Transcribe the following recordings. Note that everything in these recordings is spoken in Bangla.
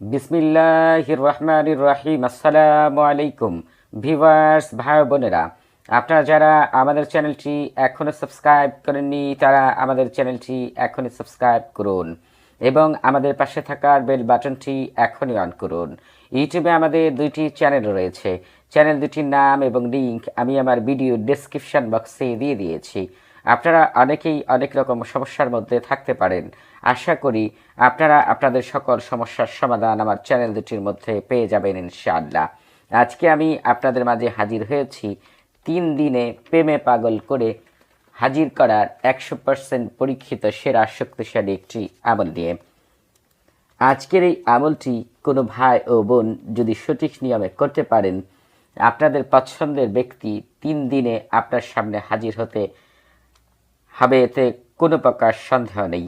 বিসমিল্লাহির রহমানির রহিম। আসসালামু আলাইকুম ভিউয়ার্স, ভাই বোনেরা, আপনারা যারা আমাদের চ্যানেলটি এখনও সাবস্ক্রাইব করেননি তারা আমাদের চ্যানেলটি এখনই সাবস্ক্রাইব করুন এবং আমাদের পাশে থাকার বেল বাটনটি এখনই অন করুন। ইউটিউবে আমাদের দুইটি চ্যানেল রয়েছে। চ্যানেল দুটির নাম এবং লিঙ্ক আমি আমার ভিডিও ডেসক্রিপশন বক্সে দিয়ে দিয়েছি। আপনারা অনেকেই অনেক রকম সমস্যার মধ্যে থাকতে পারেন। আশা করি আপনারা আপনাদের সকল সমস্যার সমাধান আমার চ্যানেল দুটির মধ্যে পেয়ে যাবেন ইনশাআল্লাহ। আজকে আমি আপনাদের মাঝে হাজির হয়েছি 3 দিনে প্রেমে পাগল করে হাজির করার 100% পরীক্ষিত সেরা শক্তিশালী একটি আমল নিয়ে। আজকের এই আমলটি কোনো ভাই ও বোন যদি সঠিক নিয়মে করতে পারেন, আপনাদের পছন্দের ব্যক্তি 3 দিনে আপনার সামনে হাজির হতে হবে, এতে কোনো প্রকার সন্দেহ নেই।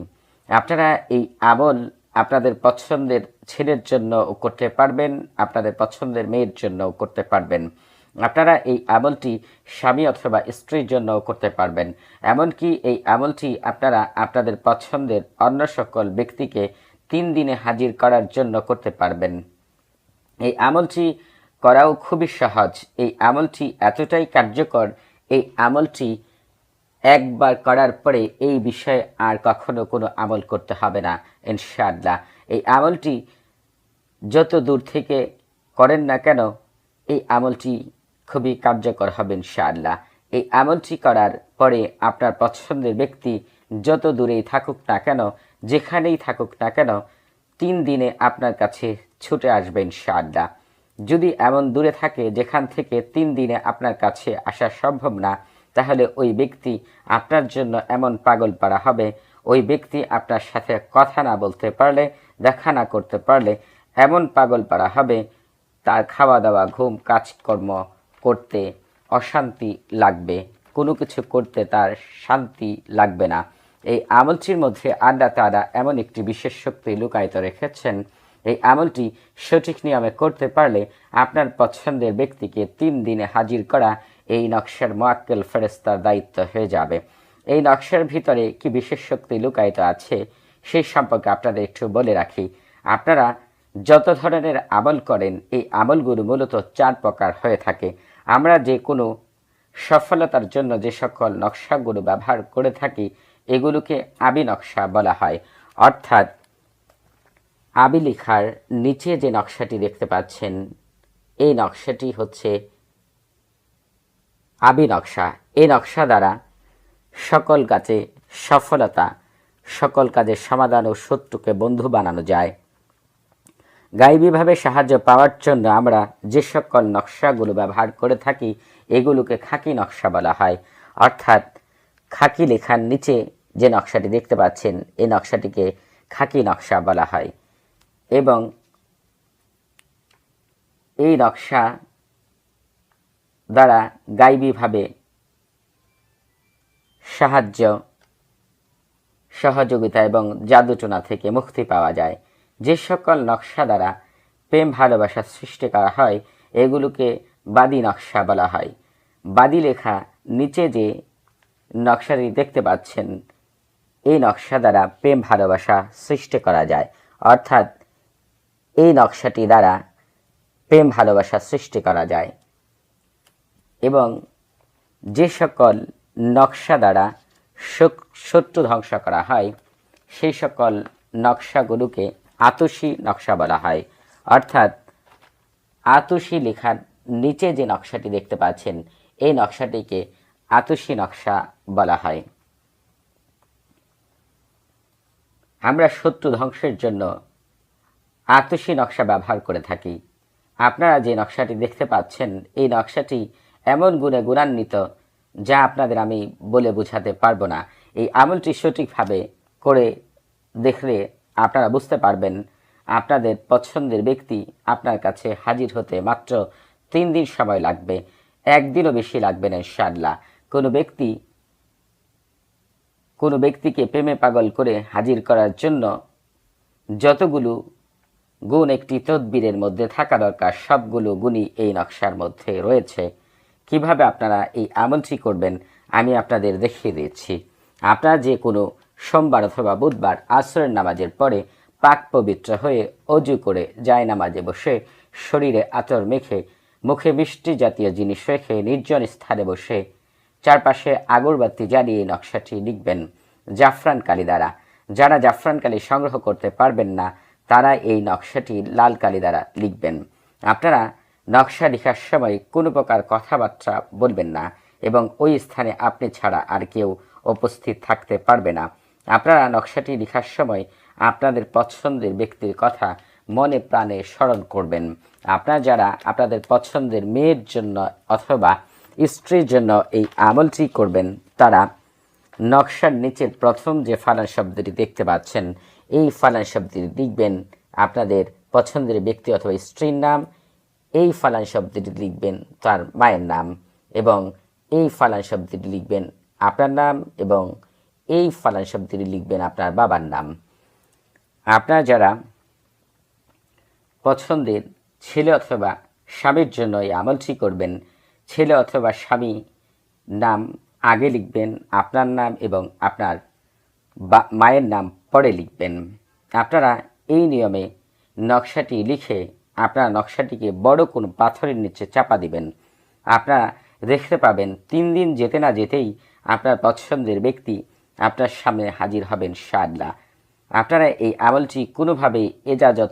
আপনারা এই আমল আপনাদের পছন্দের ছেলের জন্য করতে পারবেন, আপনাদের পছন্দের মেয়ের জন্য করতে পারবেন। আপনারা এই আমলটি স্বামী অথবা স্ত্রীর জন্য করতে পারবেন। এমনকি এই আমলটি আপনারা আপনাদের পছন্দের অন্য সকল ব্যক্তিকে 3 দিনে হাজির করার জন্য করতে পারবেন। এই আমলটি করাও খুবই সহজ। এই আমলটি এতটাই কার্যকর, এই আমলটি একবার করার পরে এই বিষয়ে আর কখনো কোনো আমল করতে হবে না ইনশাআল্লাহ। এই আমলটি যত দূর থেকে করেন না কেন, এই আমলটি খুবই কার্যকর হবে ইনশাআল্লাহ। এই আমলটি করার পরে আপনার পছন্দের ব্যক্তি যত দূরেই থাকুক না কেন, যেখানেই থাকুক না কেন, 3 দিনে আপনার কাছে ছুটে আসবে ইনশাআল্লাহ। যদি এমন দূরে থাকে যেখান থেকে 3 দিনে আপনার কাছে আসা সম্ভব না, তাহলে ওই ব্যক্তি আপনার জন্য এমন পাগল পারা হবে, ওই ব্যক্তি আপনার সাথে কথা না বলতে পারলে, দেখা না করতে পারলে এমন পাগল পারা হবে, তার খাওয়া দাওয়া, ঘুম, কাজকর্ম করতে অশান্তি লাগবে, কোনো কিছু করতে তার শান্তি লাগবে না। এই আমলটির মধ্যে আল্লাহ তাআলা এমন একটি বিশেষ শক্তি লুকায়িত রেখেছেন। এই আমলটি সঠিক নিয়মে করতে পারলে আপনার পছন্দের ব্যক্তিকে 3 দিনে হাজির করা এই নকশার মুআক্কেল ফেরেশতার দায়িত্ব হয়ে যাবে। এই নকশার ভিতরে কি বিশেষ শক্তি লুকায়িত আছে সেই সম্পর্কে আপনাদের একটু বলে রাখি। আপনারা যত ধরনের আমল করেন, এই আমলগুলো মূলত 4 প্রকার হয়ে থাকে। আমরা যে কোনো সফলতার জন্য যে সকল নকশাগুলো ব্যবহার করে থাকি, এগুলোকে আবি নকশা বলা হয়। অর্থাৎ আবি লেখার নিচে যে নকশাটি দেখতে পাচ্ছেন, এই নকশাটি হচ্ছে আবি নকশা। এই নকশা দ্বারা সকল কাজে সফলতা, সকল কাজের সমাধান ও শত্রুকে বন্ধু বানানো যায়। গাইবীভাবে সাহায্য পাওয়ার জন্য আমরা যে সকল নকশাগুলো ব্যবহার করে থাকি, এগুলোকে খাকি নকশা বলা হয়। অর্থাৎ খাকি লেখার নিচে যে নকশাটি দেখতে পাচ্ছেন, এই নকশাটিকে খাকি নকশা বলা হয়। এবং এই নকশা দ্বারা গাইবীভাবে সাহায্য, সহযোগিতা এবং জাদুটোনা থেকে মুক্তি পাওয়া যায়। যে সকল নকশা দ্বারা প্রেম ভালোবাসা সৃষ্টি করা হয়, এগুলোকে বাদী নকশা বলা হয়। বাদী লেখা নিচে যে নকশাটি দেখতে পাচ্ছেন, এই নকশা দ্বারা প্রেম ভালোবাসা সৃষ্টি করা যায়। অর্থাৎ এই নকশাটি দ্বারা প্রেম ভালোবাসা সৃষ্টি করা যায়। এবং যে সকল নকশা দ্বারা শত্রু ধ্বংস করা হয়, সেই সকল নকশাগুলোকে আতশী নকশা বলা হয়। অর্থাৎ আতশী লেখার নিচে যে নকশাটি দেখতে পাচ্ছেন, এই নকশাটিকে আতশী নকশা বলা হয়। আমরা শত্রু ধ্বংসের জন্য আতশী নকশা ব্যবহার করে থাকি। আপনারা যে নকশাটি দেখতে পাচ্ছেন, এই নকশাটি এমন গুণে গুণান্বিত যা আপনাদের আমি বলে বোঝাতে পারবো না। এই আমলটি সঠিকভাবে করে দেখলে আপনারা বুঝতে পারবেন, আপনাদের পছন্দের ব্যক্তি আপনার কাছে হাজির হতে মাত্র 3 দিন সময় লাগবে, 1 দিনও বেশি লাগবে না ইনশাআল্লাহ। কোনো ব্যক্তিকে প্রেমে পাগল করে হাজির করার জন্য যতগুলো গুণ একটি তদবিরের মধ্যে থাকা দরকার, সবগুলো গুণই এই নকশার মধ্যে রয়েছে। কিভাবে আপনারা এই আমলটি করবেন আমি আপনাদের দেখিয়ে দিচ্ছি। আপনারা যে কোনো সোমবার অথবা বুধবার আসরের নামাজের পরে পাক পবিত্র হয়ে অজু করে জায়নামাজে বসে শরীরে আতর মেখে মুখে মিষ্টি জাতীয় জিনিস রেখে নির্জন স্থানে বসে চারপাশে আগরবাতি জ্বালিয়ে নকশাটি লিখবেন জাফরান কালি দ্বারা। যারা জাফরান কালি সংগ্রহ করতে পারবেন না তারা এই নকশাটি লাল কালি দ্বারা লিখবেন। আপনারা নকশা লেখার সময় কোনো প্রকার কথাবার্তা বলবেন না এবং ওই স্থানে আপনি ছাড়া আর কেউ উপস্থিত থাকতে পারবে না। আপনারা নকশাটি লেখার সময় আপনাদের পছন্দের ব্যক্তির কথা মনে প্রাণে স্মরণ করবেন। আপনারা যারা আপনাদের পছন্দের মেয়ের জন্য অথবা স্ত্রীর জন্য এই আমলটি করবেন তারা নকশার নিচের প্রথম যে ফালান শব্দটি দেখতে পাচ্ছেন এই ফালান শব্দটি লিখবেন আপনাদের পছন্দের ব্যক্তি অথবা স্ত্রীর নাম, এই ফালান শব্দটি লিখবেন তার মায়ের নাম এবং এই ফালান শব্দটি লিখবেন আপনার নাম এবং এই ফালান শব্দটি লিখবেন আপনার বাবার নাম। আপনারা যারা পছন্দের ছেলে অথবা স্বামীর জন্য এই আমলটি করবেন ছেলে অথবা স্বামী নাম আগে লিখবেন আপনার নাম এবং আপনার মায়ের নাম পরে লিখবেন। আপনারা এই নিয়মে নকশাটি লিখে আপনারা নকশাটিকে বড় কোনো পাথরের নিচে চাপা দিবেন। আপনারা দেখতে পাবেন 3 দিন যেতে না যেতেই আপনার পছন্দের ব্যক্তি আপনার সামনে হাজির হবেন ইনশাআল্লাহ। আপনারা এই আমলটি কোনোভাবেই এজাজত